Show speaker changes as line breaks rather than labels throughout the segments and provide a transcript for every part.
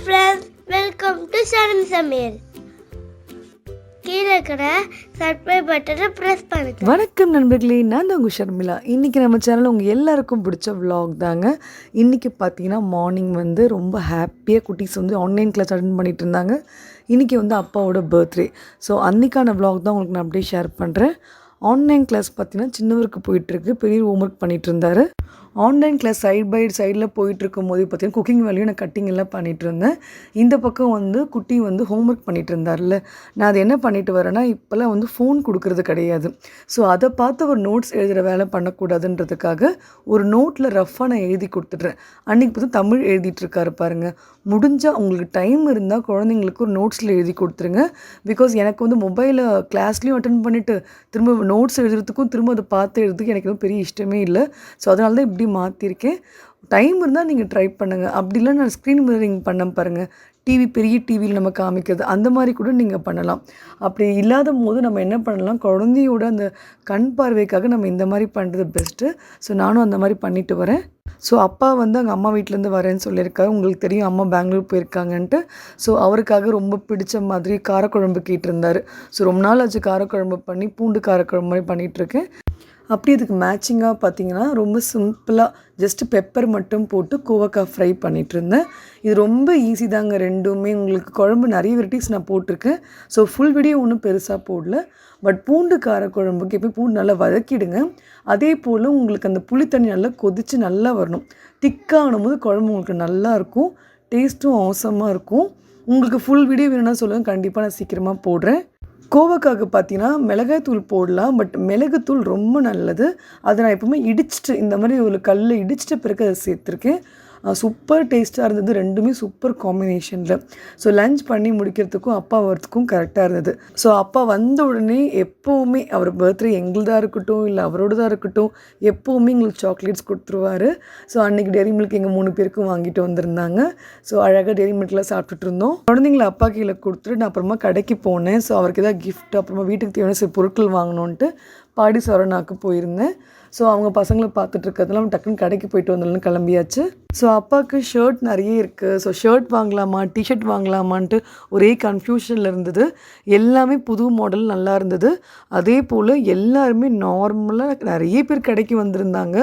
friends, welcome to sharmisamayal. கீழே இருக்கிற subscribe பட்டனை ப்ரெஸ் பண்ணுங்க.
வணக்கம் நண்பர்களே, நான் தான் உங்கள் ஷர்மிளா. இன்றைக்கி நம்ம சேனல் உங்கள் எல்லாருக்கும் பிடிச்ச vlog தாங்க. இன்றைக்கி பார்த்தீங்கன்னா மார்னிங் ரொம்ப ஹாப்பியாக குட்டீஸ் ஆன்லைன் கிளாஸ் அட்டென்ட் பண்ணிகிட்டு இருந்தாங்க. இன்றைக்கி அப்பாவோட பர்த்டே. ஸோ அன்றைக்கான vlog தான் உங்களுக்கு நான் அப்படியே ஷேர் பண்ணுறேன். ஆன்லைன் கிளாஸ் பார்த்தீங்கன்னா சின்னவருக்கு போயிட்டுருக்கு, பெரிய ஹோம்ஒர்க் பண்ணிகிட்டு இருந்தார். ஆன்லைன் கிளாஸ் சைட் பை சைடில் போயிட்டுருக்கும் போது பார்த்தீங்கன்னா குக்கிங் வேலையும் நான் கட்டிங் எல்லாம் பண்ணிகிட்டு இருந்தேன். இந்த பக்கம் குட்டி ஹோம்ஒர்க் பண்ணிகிட்டு இருந்தார்ல, நான் அது என்ன பண்ணிட்டு வரேன்னா இப்போல்லாம் ஃபோன் கொடுக்கறது கிடையாது. ஸோ அதை பார்த்து ஒரு நோட்ஸ் எழுதுகிற வேலை பண்ணக்கூடாதுன்றதுக்காக ஒரு நோட்டில் ரஃப்பாக நான் எழுதி கொடுத்துட்றேன். அன்றைக்கி பார்த்து தமிழ் எழுதிட்டுருக்காரு பாருங்கள். முடிஞ்சால் உங்களுக்கு டைம் இருந்தால் குழந்தைங்களுக்கு ஒரு நோட்ஸில் எழுதி கொடுத்துருங்க. பிகாஸ் எனக்கு மொபைலில் கிளாஸ்லேயும் அட்டென்ட் பண்ணிவிட்டு திரும்ப நோட்ஸ் எழுதுறதுக்கும் திரும்ப அதை பார்த்து எழுதுறதுக்கு எனக்கு பெரிய இஷ்டமே இல்லை. ஸோ அதனால தான் இப்படி மாற்றிருக்கேன். டைம் இருந்தால் நீங்கள் ட்ரை பண்ணுங்கள். அப்படி இல்லை நான் ஸ்க்ரீன் மிரரிங் பண்ண பாருங்கள், பெரிய டிவியில் நம்ம காமிக்கிறது அந்த மாதிரி கூட நீங்கள் பண்ணலாம். அப்படி இல்லாத போது நம்ம என்ன பண்ணலாம், குழந்தையோட அந்த கண் பார்வைக்காக நம்ம இந்த மாதிரி பண்ணுறது பெஸ்ட்டு. ஸோ நானும் அந்த மாதிரி பண்ணிட்டு வரேன். ஸோ அப்பா அங்கே அம்மா வீட்டிலேருந்து வரேன்னு சொல்லியிருக்காரு. உங்களுக்கு தெரியும் அம்மா பெங்களூர் போயிருக்காங்கன்ட்டு. ஸோ அவருக்காக ரொம்ப பிடிச்ச மாதிரி காரக்குழம்பு கேட்டிருந்தார். ஸோ ரொம்ப நாள் ஆச்சு காரக்குழம்பு பண்ணி, பூண்டு காரக்குழம்பு மாதிரி பண்ணிகிட்ருக்கேன். அப்படி இதுக்கு மேட்சிங்காக பார்த்தீங்கன்னா ரொம்ப சிம்பிளாக ஜஸ்ட்டு பெப்பர் மட்டும் போட்டு கோவக்காய் ஃப்ரை பண்ணிகிட்ருந்தேன். இது ரொம்ப ஈஸி தாங்க ரெண்டுமே. உங்களுக்கு குழம்பு நிறைய வெரைட்டிஸ் நான் போட்டிருக்கேன். ஸோ ஃபுல் வீடியோ ஒன்றும் பெருசாக போடல. பட் பூண்டு காரக்குழம்புக்கு எப்போயும் பூண்டு நல்லா வதக்கிடுங்க. அதே போல் உங்களுக்கு அந்த புளி தண்ணி நல்லா கொதித்து நல்லா வரணும். திக்காகும் போது குழம்பு உங்களுக்கு நல்லாயிருக்கும், டேஸ்ட்டும் அவசரமாக இருக்கும். உங்களுக்கு ஃபுல் வீடியோ வேணும்னா சொல்லுங்கள், கண்டிப்பாக நான் சீக்கிரமாக போடுறேன். கோவக்காய்க்கு பார்த்தீங்கன்னா மிளகாய்த்தூள் போடலாம், பட் மிளகுத்தூள் ரொம்ப நல்லது. அதை நான் எப்பவுமே இடிச்சிட்டு இந்த மாதிரி ஒரு கல்லில் இடிச்சிட்ட பிறகு அதை சேர்த்துருக்கேன். சூப்பர் டேஸ்ட்டாக இருந்தது. ரெண்டுமே சூப்பர் காம்பினேஷனில். ஸோ லன்ச் பண்ணி முடிக்கிறதுக்கும் அப்பா வரத்துக்கும் கரெக்டாக இருந்தது. ஸோ அப்பா வந்த உடனே எப்போவுமே அவர் பர்த்டே எங்களுதாக இருக்கட்டும் இல்லை அவரோடதாக இருக்கட்டும் எப்போவுமே எங்களுக்கு சாக்லேட்ஸ் கொடுத்துருவார். ஸோ அன்றைக்கி டெய்ரி மில்க் எங்கள் 3 பேருக்கும் வாங்கிட்டு வந்திருந்தாங்க. ஸோ அழகாக டெய்ரி மில்க்லாம் சாப்பிட்டுட்டு இருந்தோம். குழந்தைங்களை அப்பா கீழே கொடுத்துட்டு நான் அப்புறமா கடைக்கு போனேன். ஸோ அவருக்கு ஏதாவது கிஃப்ட் அப்புறமா வீட்டுக்கு தேவையான சில பொருட்கள் வாங்கணுன்ட்டு பாடி சரவணாக்கு போயிருந்தேன். ஸோ அவங்க பசங்களை பார்த்துட்டு இருக்கிறதுலாம் டக்குன்னு கடைக்கு போயிட்டு வந்துடலாம் கிளம்பியாச்சு. ஸோ அப்பாவுக்கு ஷர்ட் நிறைய இருக்குது. ஸோ ஷர்ட் வாங்கலாமா டிஷர்ட் வாங்கலாமான்ட்டு ஒரே கன்ஃபியூஷனில் இருந்தது. எல்லாமே புது மாடல் நல்லா இருந்தது. அதே போல் எல்லாருமே நார்மலாக நிறைய பேர் கடைக்கு வந்திருந்தாங்க.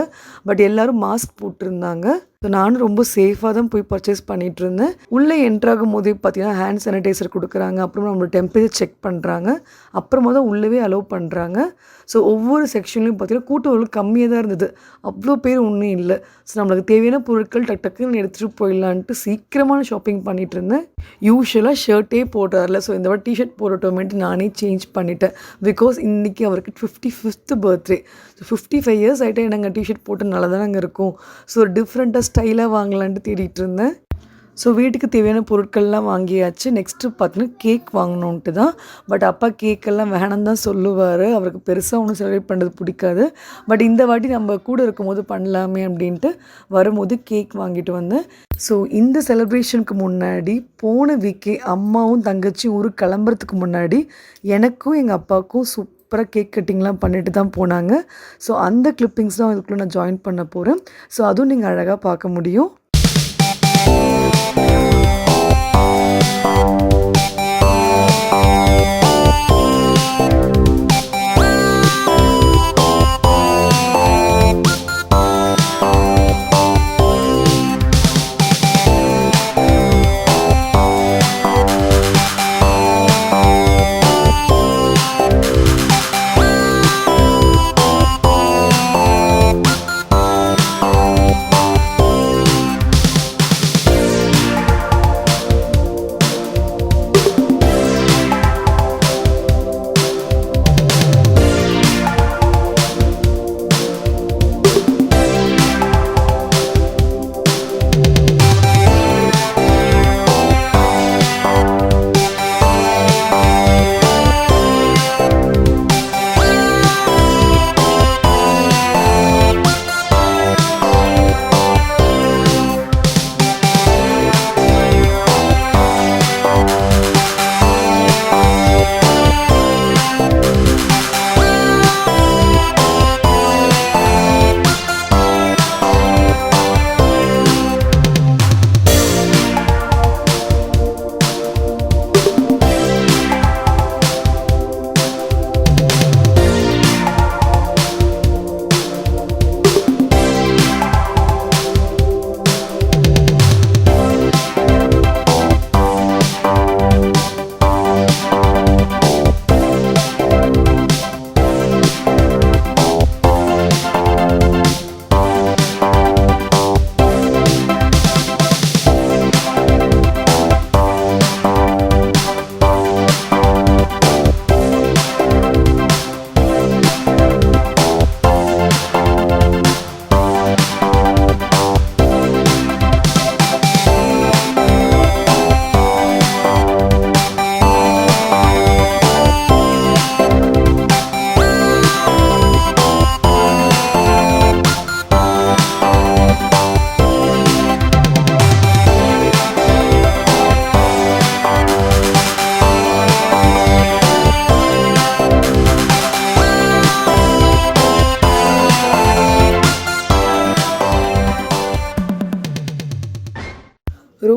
பட் எல்லோரும் மாஸ்க் போட்டிருந்தாங்க. ஸோ நானும் ரொம்ப சேஃபாக தான் போய் பர்ச்சேஸ் பண்ணிகிட்டு இருந்தேன். உள்ளே என்ட்ராகும் போதே பார்த்தீங்கன்னா ஹேண்ட் சானிடைசர் கொடுக்குறாங்க, அப்புறம் நம்மளோட டெம்பரேச்சர் செக் பண்ணுறாங்க, அப்புறமா தான் உள்ளவே அலோவ் பண்ணுறாங்க. ஸோ ஒவ்வொரு செக்ஷன்லையும் பார்த்தீங்கன்னா கூட்டம் கம்மியாக தான் இருந்தது, அவ்வளோ பேர் ஒன்றும் இல்லை. ஸோ நம்மளுக்கு தேவையான பொருட்கள் டக்குன்னு எடுத்துகிட்டு போயிடலான்ட்டு சீக்கிரமான ஷாப்பிங் பண்ணிகிட்டு இருந்தேன். யூஸ்வலாக ஷர்ட்டே போட்டார்ல, ஸோ இந்த வாட்டி டிஷர்ட் போடட்டோமேட்டு நானே சேஞ்ச் பண்ணிட்டேன். பிகாஸ் இன்றைக்கி அவருக்கு 55th பர்த்டே. ஸோ 55 இயர்ஸ் ஆகிட்டே நாங்கள் டிஷர்ட் போட்டு நல்லா தானே அங்கே இருக்கும். ஸோ ஒரு டிஃப்ரெண்ட்டாக ஸ்டைலாக வாங்கலான்ட்டு தேடிட்டு இருந்தேன். ஸோ வீட்டுக்கு தேவையான பொருட்கள்லாம் வாங்கியாச்சு. நெக்ஸ்ட்டு பார்த்தீங்கன்னா கேக் வாங்கணுன்ட்டு தான். பட் அப்பா கேக்கெல்லாம் வேணாம் தான் சொல்லுவார், அவருக்கு பெருசாக ஒன்றும் செலிப்ரேட் பண்ணுறது பிடிக்காது. பட் இந்த வாட்டி நம்ம கூட இருக்கும்போது பண்ணலாமே அப்படின்ட்டு வரும்போது கேக் வாங்கிட்டு வந்தேன். ஸோ இந்த செலிப்ரேஷனுக்கு முன்னாடி போன வீக்கே அம்மாவும் தங்கச்சியும் ஊருக்கு கிளம்புறதுக்கு முன்னாடி எனக்கும் எங்கள் அப்பாவுக்கும் அப்புறம் கேக் கட்டிங்லாம் பண்ணிட்டு தான் போனாங்க. ஸோ அந்த கிளிப்பிங்ஸ் தான் இதுக்குள்ளே நான் ஜாயின் பண்ண போகிறேன். ஸோ அதுவும் நீங்கள் அழகாக பார்க்க முடியும்.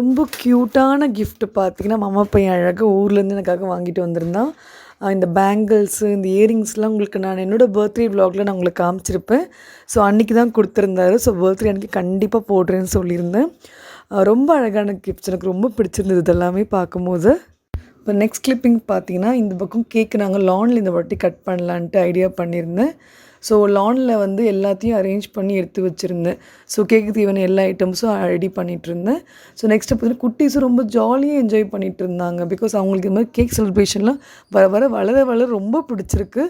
ரொம்ப க்யூட்டான கிஃப்ட்டு பார்த்தீங்கன்னா மாமா பையன் அழகாக ஊர்லேருந்து எனக்காக வாங்கிட்டு வந்திருந்தான். இந்த பேங்கிள்ஸு இந்த இயரிங்ஸ்லாம் உங்களுக்கு நான் என்னோடய பர்த்டே விலாகில் நான் உங்களுக்கு காமிச்சிருப்பேன். ஸோ அன்றைக்கி தான் கொடுத்துருந்தாரு. ஸோ பர்த்டே அன்றைக்கி கண்டிப்பாக போடுறேன்னு சொல்லியிருந்தேன். ரொம்ப அழகான கிஃப்ட்ஸ் எனக்கு ரொம்ப பிடிச்சிருந்தது இதெல்லாமே பார்க்கும்போது. இப்போ நெக்ஸ்ட் கிளிப்பிங் பார்த்தீங்கன்னா இந்த பக்கம் கேக்கு நாங்கள் லானில் இந்த வாட்டி கட் பண்ணலான்ட்டு ஐடியா பண்ணியிருந்தேன். ஸோ லானில் வந்து எல்லாத்தையும் அரேஞ்ச் பண்ணி எடுத்து வச்சுருந்தேன். ஸோ கேக்கு தேவையான எல்லா ஐட்டம்ஸும் ரெடி பண்ணிகிட்ருந்தேன். ஸோ நெக்ஸ்ட்டு பார்த்தீங்கன்னா குட்டீஸும் ரொம்ப ஜாலியாக என்ஜாய் பண்ணிகிட்டு இருந்தாங்க. பிகாஸ் அவங்களுக்கு இந்த மாதிரி கேக் செலிப்ரேஷன்லாம் வளர ரொம்ப பிடிச்சிருக்கு.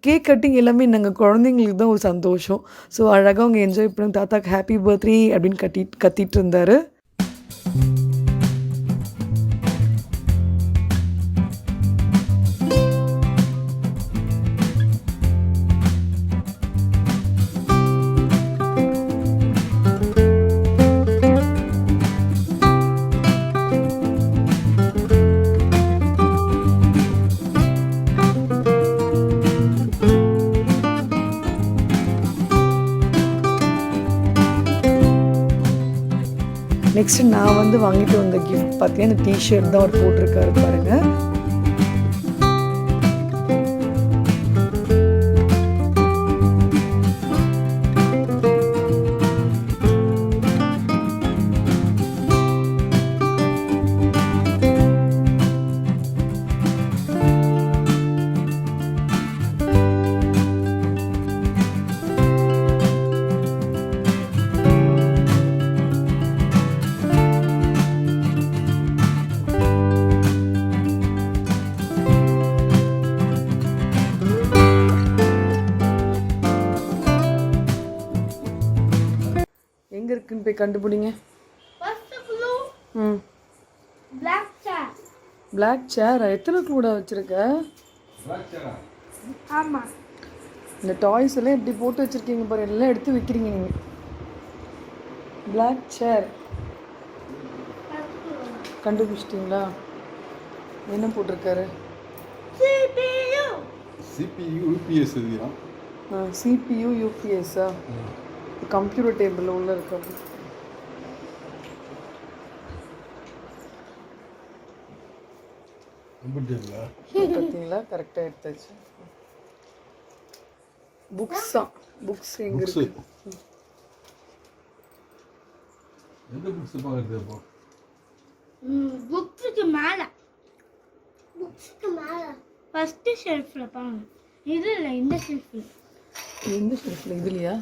கேக் கட்டிங் எல்லாமே நாங்கள் குழந்தைங்களுக்கு தான் ஒரு சந்தோஷம். ஸோ அழகாக அவங்க என்ஜாய் பண்ணி தாத்தாக்கு ஹாப்பி பர்த்டே அப்படின்னு கத்திட்டு இருந்தார். நெக்ஸ்ட்டு நான் வந்து வாங்கிட்டு வந்த கிஃப்ட் பார்த்தீங்கன்னா இந்த டிஷர்ட் தான் அவர் போட்டிருக்காரு பாருங்கள். எங்கே இருக்குன்னு போய் கண்டுபிடிங்க. பிளாக் சேர் எத்தனை கூட வச்சுருக்க?
ஆமாம்.
இந்த டாய்ஸ் எல்லாம் எப்படி போட்டு வச்சுருக்கீங்க பாரு, எல்லாம் எடுத்து வைக்கிறீங்க நீங்கள். பிளாக் சேர் கண்டுபிடிச்சிட்டிங்களா? என்ன போட்டிருக்காரு? CPU UPS கம்ப்யூட்டர் டேபிளில் உள்ள இருக்கு. பார்த்தீங்களா? கரெக்டாக எடுத்தாச்சு. புக்ஸ் தான். புக்ஸ் எங்கே இருக்கு?
எந்த புக்ஸ் பார்க்குறது? அப்போ
புக்ஸுக்கு மேலே ஃபஸ்ட்டு ஷெல்ஃபில் பாருங்க. இது இல்லை, இந்த ஷெல்ஃபில்.
எந்த ஷெல்ஃபில்? இதுலையா?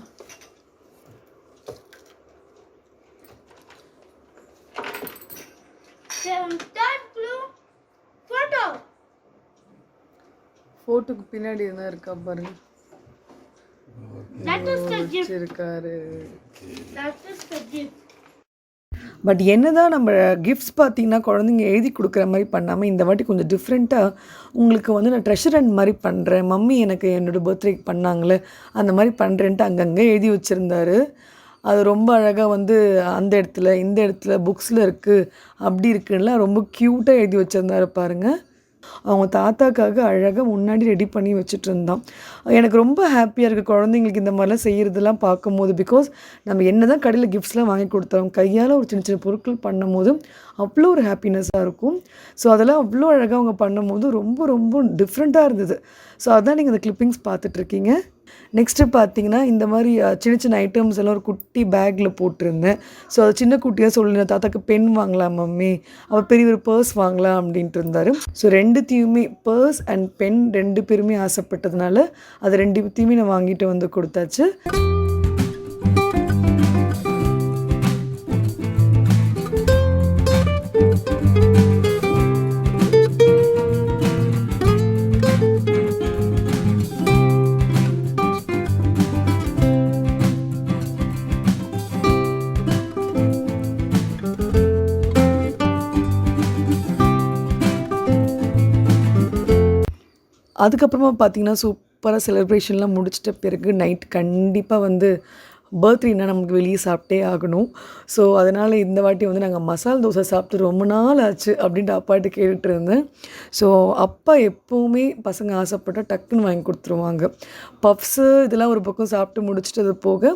ஃபோட்டோக்கு பின்னாடி என்ன இருக்கா பாருங்க. வச்சிருக்காரு. பட் என்னதான் நம்ம கிஃப்ட்ஸ் பார்த்தீங்கன்னா குழந்தைங்க எழுதி கொடுக்குற மாதிரி பண்ணாமல் இந்த வாட்டி கொஞ்சம் டிஃப்ரெண்ட்டாக உங்களுக்கு வந்து நான் ட்ரெஷர் ஹண்ட் மாதிரி பண்ணுறேன், மம்மி எனக்கு என்னோடய பர்த்டேக்கு பண்ணாங்களே அந்த மாதிரி பண்ணுறேன்ட்டு அங்கங்கே எழுதி வச்சுருந்தாரு. அது ரொம்ப அழகாக வந்து அந்த இடத்துல இந்த இடத்துல புக்ஸில் இருக்குது அப்படி இருக்குன்னா ரொம்ப க்யூட்டாக எழுதி வச்சுருந்தாரு பாருங்கள். அவங்க தாத்தாக்காக அழகாக முன்னாடி ரெடி பண்ணி வச்சுட்டு இருந்தான். எனக்கு ரொம்ப ஹாப்பியாக இருக்குது குழந்தைங்களுக்கு இந்த மாதிரிலாம் செய்கிறதெல்லாம் பார்க்கும்போது. பிகாஸ் நம்ம என்ன தான் கடையில் கிஃப்ட்ஸ்லாம் வாங்கி கொடுத்தோம், கையால் ஒரு சின்ன சின்ன பொருட்கள் பண்ணும்போது அவ்வளோ ஒரு ஹாப்பினஸ்ஸாக இருக்கும். ஸோ அதெல்லாம் அவ்வளோ அழகாக அவங்க பண்ணும்போது ரொம்ப ரொம்ப டிஃப்ரெண்ட்டாக இருந்தது. ஸோ அதான் நீங்கள் இந்த கிளிப்பிங்ஸ் பார்த்துட்ருக்கீங்க. நெக்ஸ்ட்டு பார்த்தீங்கன்னா இந்த மாதிரி சின்ன சின்ன ஐட்டம்ஸ் எல்லாம் ஒரு குட்டி பேக்கில் போட்டிருந்தேன். ஸோ அது சின்ன குட்டியாக சொல்லியிருந்தேன், தாத்தாக்கு பென் வாங்கலாம் மம்மி, அவர் பெரிய ஒரு பர்ஸ் வாங்கலாம் அப்படின்ட்டு இருந்தார். ஸோ ரெண்டுத்தையுமே பர்ஸ் அண்ட் பென் 2 பேருமே ஆசைப்பட்டதுனால அது 2த்தையுமே நான் வாங்கிட்டு வந்து கொடுத்தாச்சு. அதுக்கப்புறமா பார்த்தீங்கன்னா சூப்பராக செலிப்ரேஷன்லாம் முடிச்சிட்ட பிறகு நைட் கண்டிப்பாக வந்து பர்த்டேனா நமக்கு வெளியே சாப்பிட்டே ஆகணும். ஸோ அதனால் இந்த வாட்டி வந்து நாங்கள் மசால் தோசை சாப்பிட்டு ரொம்ப நாள் ஆச்சு அப்படின்ட்டு அப்பாட்ட கேட்டுட்டு இருந்தேன். ஸோ அப்பா எப்போவுமே பசங்க ஆசைப்பட்டால் டக்குன்னு வாங்கி கொடுத்துருவாங்க. பப்ஸு இதெல்லாம் ஒரு பக்கம் சாப்பிட்டு முடிச்சுட்டு அது போக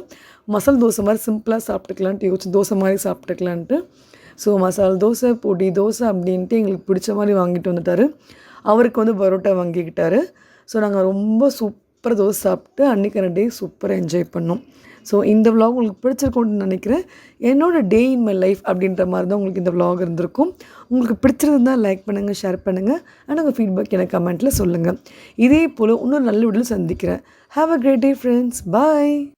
மசால் தோசை மாதிரி சிம்பிளாக சாப்பிட்டுக்கலான்ட்டு யோசிச்சு தோசை மாதிரி சாப்பிட்டுக்கலான்ட்டு ஸோ மசாலா தோசை பொடி தோசை அப்படின்ட்டு எங்களுக்கு பிடிச்ச மாதிரி வாங்கிட்டு வந்துட்டார். அவருக்கு வந்து பரோட்டா வாங்கிக்கிட்டாரு. ஸோ நாங்கள் ரொம்ப சூப்பராக தோசை சாப்பிட்டு அன்றைக்கான டே சூப்பராக என்ஜாய் பண்ணோம். ஸோ இந்த விலாக் உங்களுக்கு பிடிச்சிருக்கும்னு நினைக்கிறேன். என்னோடய டே இன் மை லைஃப் அப்படின்ற மாதிரி தான் உங்களுக்கு இந்த விலாக் இருந்திருக்கும். உங்களுக்கு பிடிச்சிருந்தால் லைக் பண்ணுங்கள், ஷேர் பண்ணுங்கள், அண்ட் உங்கள் ஃபீட்பேக் எனக்கு கமெண்ட்டில் சொல்லுங்கள். இதே போல் இன்னொரு நல்ல வீடியோவில் சந்திக்கிறேன். Have a great day friends. Bye.